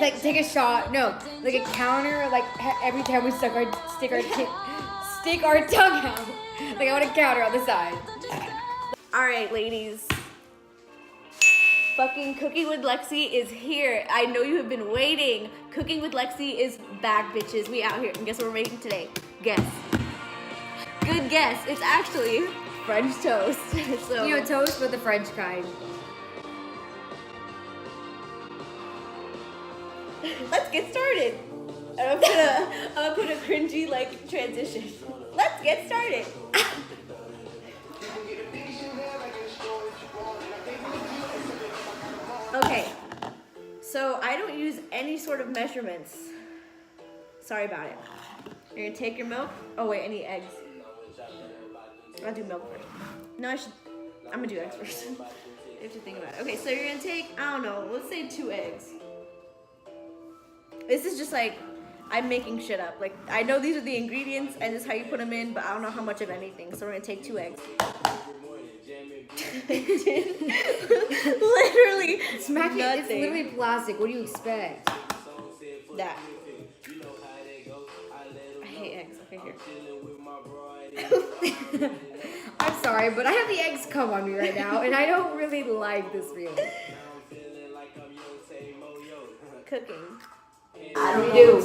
like take a shot. No, like a counter. Like every time we stick our tongue out. Like I want a counter on the side. All right, ladies. Fucking Cooking with Lexi is here. I know you have been waiting. Cooking with Lexi is back, bitches. We out here. And guess what we're making today? Guess. Good guess. It's actually French toast. So You know, toast with the French kind. let's get started. I'm gonna put a cringy like transition. Let's get started. Okay, so I don't use any sort of measurements. Sorry about it. You're gonna take your milk. Oh wait, I need eggs. I'll do milk first. No, I'm gonna do eggs first. I have to think about it. Okay, so you're gonna take, I don't know, let's say 2 eggs. This is just like, I'm making shit up. Like, I know these are the ingredients and this is how you put them in, but I don't know how much of anything. So we're gonna take 2 eggs. Literally, Smack it. It's nothing. literally plastic. What do you expect? That. I hate eggs. Okay, here. I'm sorry, but I have the eggs come on me right now, and I don't really like this feeling. Cooking. I don't do.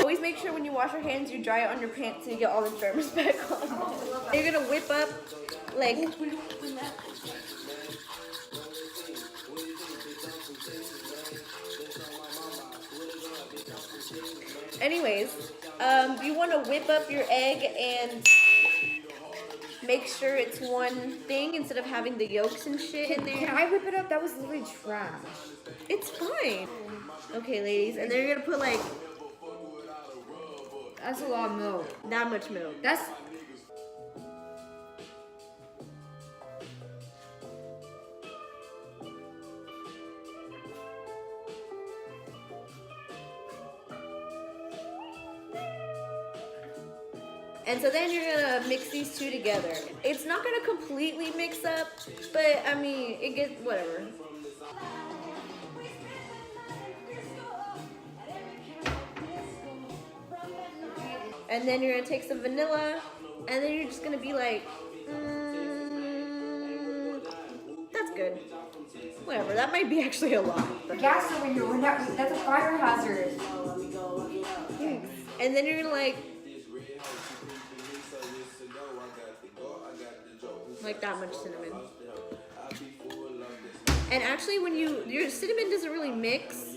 Always make sure when you wash your hands, you dry it on your pants so you get all the germs back on. You're gonna whip up, like, anyways, you want to whip up your egg and make sure it's one thing instead of having the yolks and shit in there. Can I whip it up? That was literally trash. It's fine. Okay, ladies, and then you're gonna put like That's a lot of milk. that much milk. That's. And so then you're gonna mix these two together. It's not gonna completely mix up, but I mean, it gets whatever. And then you're gonna take some vanilla, and then you're just gonna be like, that's good. Whatever, that might be actually a lot. But. Gas over here. That's a fire hazard. And then you're gonna like that much cinnamon. And actually when your cinnamon doesn't really mix,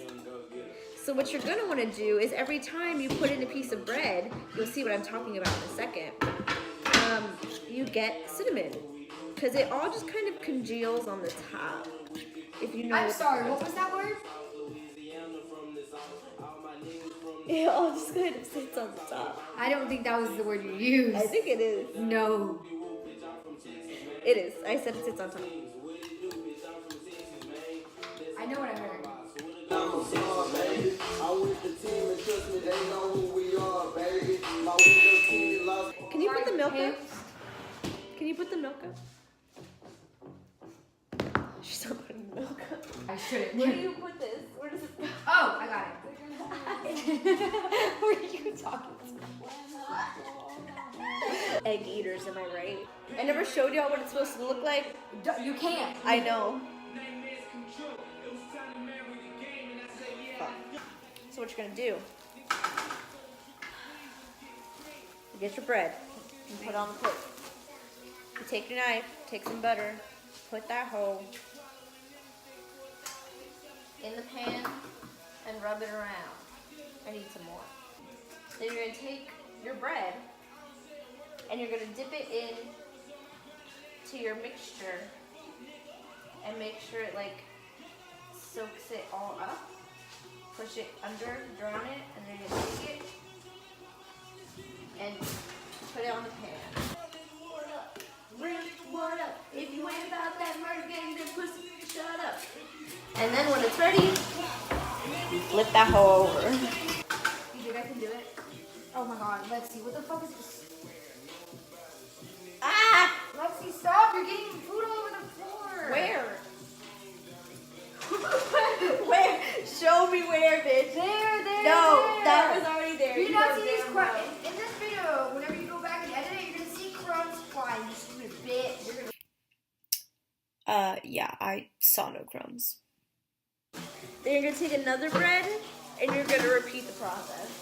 so what you're gonna wanna do is every time you put in a piece of bread, you'll see what I'm talking about in a second, you get cinnamon. Because it all just kind of congeals on the top. If you know. I'm sorry. What was that word? It all just kind of sits on the top. I don't think that was the word you used. I think it is. No. It is. I said it sits on top. I know what I heard. Can you put the milk up? Can you put the milk up? She's not putting the milk up. I shouldn't. Where do you put this? Where does it go? Oh, I got it. Who are you talking to? Egg eaters, am I right? I never showed y'all what it's supposed to look like. You can't. I know. So what you're gonna do? You get your bread and put it on the plate. You take your knife, take some butter, put that whole in the pan and rub it around. I need some more. Then you're gonna take your bread and you're gonna dip it in to your mixture and make sure it like soaks it all up. Push it under, drown it, and then you're gonna take it and put it on the pan. What up? If you ain't about that murder game, then pussy, shut up. And then when it's ready, flip that hoe over. You think I can do it? Oh my god, let's see. What the fuck is this? Ah! Lexi, stop! You're getting food all over the floor. Where? Where? Show That was already there. You not see these crumbs in this video. Whenever you go back and edit it, you're gonna see crumbs flying. You stupid bitch. You're gonna... Yeah, I saw no crumbs. Then you're gonna take another bread and you're gonna repeat the process.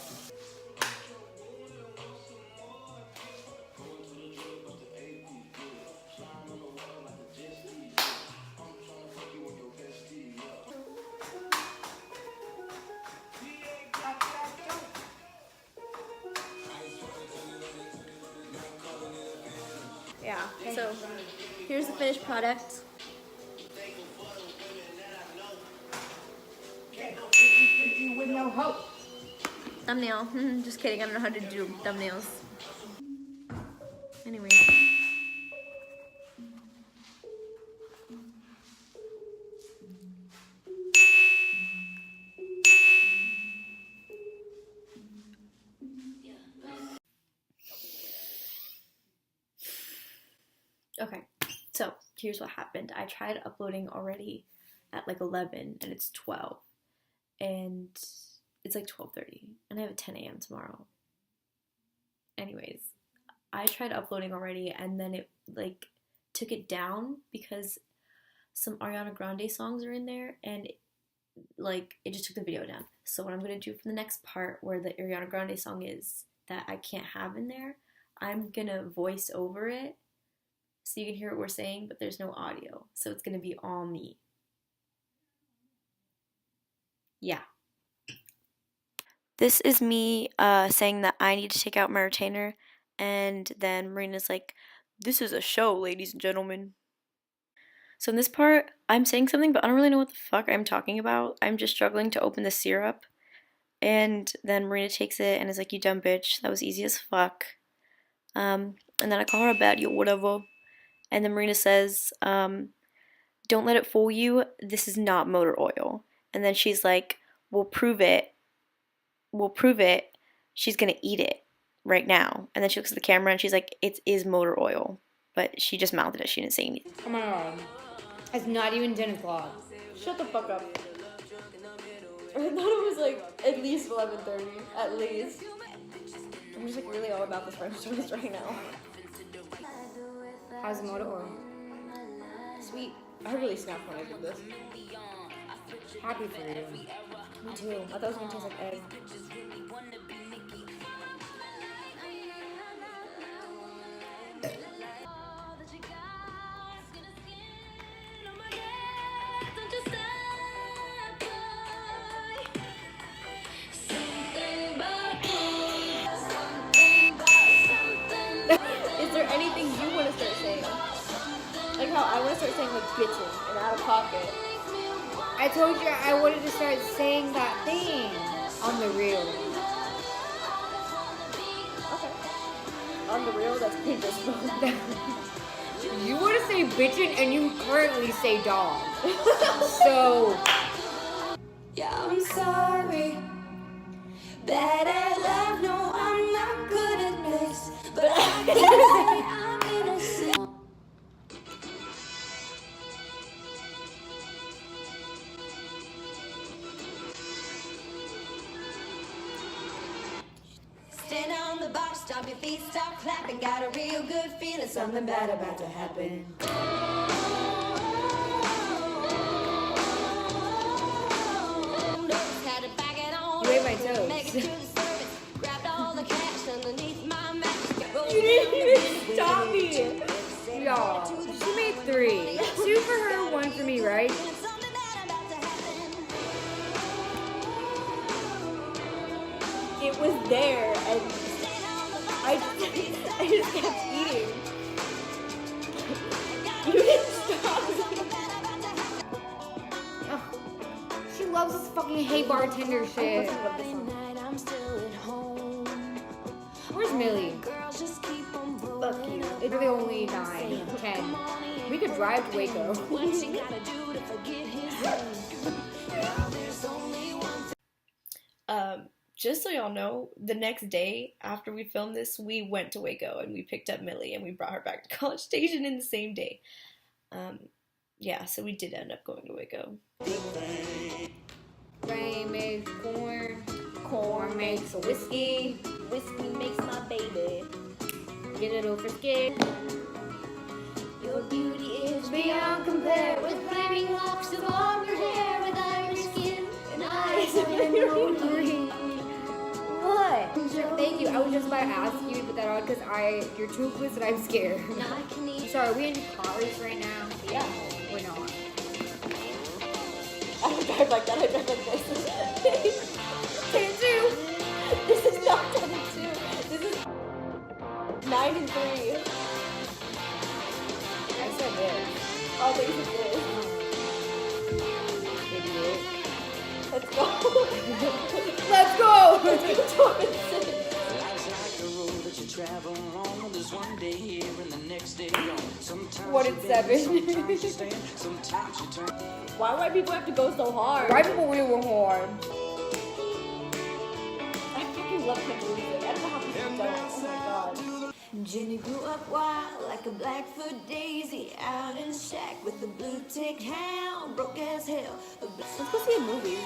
Yeah, so here's the finished product. You with no hope. Thumbnail. Just kidding, I don't know how to do thumbnails. Anyway. Okay, so here's what happened. I tried uploading already at like 11 and it's 12. And it's like 12:30 and I have a 10 a.m. tomorrow. Anyways, I tried uploading already and then it like took it down because some Ariana Grande songs are in there and it just took the video down. So what I'm gonna do for the next part where the Ariana Grande song is that I can't have in there, I'm gonna voice over it so you can hear what we're saying, but there's no audio. So it's gonna be all me. Yeah. This is me saying that I need to take out my retainer, and then Marina's like, "This is a show, ladies and gentlemen." So in this part, I'm saying something, but I don't really know what the fuck I'm talking about. I'm just struggling to open the syrup. And then Marina takes it and is like, "You dumb bitch, that was easy as fuck." And then I call her a baddie or whatever. And then Marina says, "Don't let it fool you, this is not motor oil." And then she's like, "We'll prove it. We'll prove it. She's gonna eat it right now." And then she looks at the camera and she's like, "It is motor oil." But she just mouthed it, she didn't say anything. Oh my god. It's not even 10 o'clock. Shut the fuck up. I thought it was like at least 11:30, at least. I'm just like really all about this French toast right now. How's the motor oil? Sweet. I really snapped when I did this. Happy for you. Me too. I thought it was gonna taste like egg. Is there anything you want to start saying? Like how I want to start saying like bitchin' and out of pocket. I told you I wanted to start saying that thing on the reel. Okay. On the real, that's painful. You want to say bitchin' and you currently say dog. So. Yeah, I'm sorry. Bad at love, no, I'm not good at this. But I can say I'm innocent. Stand on the box, stomp your feet, start clapping. Got a real good feeling, something bad about to happen. You ate my toast. You didn't even stop me. Y'all, she made 3. 2 for her, 1 for me, right? It was there, and I just kept eating. You didn't stop me. Ugh. She loves this fucking Hey Bartender shit. Where's Millie? Fuck you. It's really only 9, 10. We could drive to Waco. Just so y'all know, the next day after we filmed this, we went to Waco and we picked up Millie and we brought her back to College Station in the same day. Yeah, so we did end up going to Waco. Fame is corn. Corn. makes a whiskey. Whiskey makes my baby. Get a little frisky. Your beauty is beyond compare with flaming locks of auburn hair, with iron skin and eyes of emerald green. What? Thank you. I was just about to ask you to put that on because you're toothless and I'm scared. I can eat. Sorry, are we in cars right now? Yeah. We're not. I don't drive like that, I drive like this. 10 and 2. This is not 10 and 2. This is 9 and 3. I said this. Oh, they said this. Idiot. Let's go. Let's go! 12 and 6. Life's like a road that you travel on. There's one day here and the next day gone. Sometimes 1 and you bend, 7. sometimes you stand, sometimes you turn. Why do white people have to go so hard? White people really were hard. I fucking love country music. I don't know how people don't. Oh my god. Jenny grew up wild like a Blackfoot daisy, out in a shack with a blue-tick hound, broke as hell. Let's go see a movie.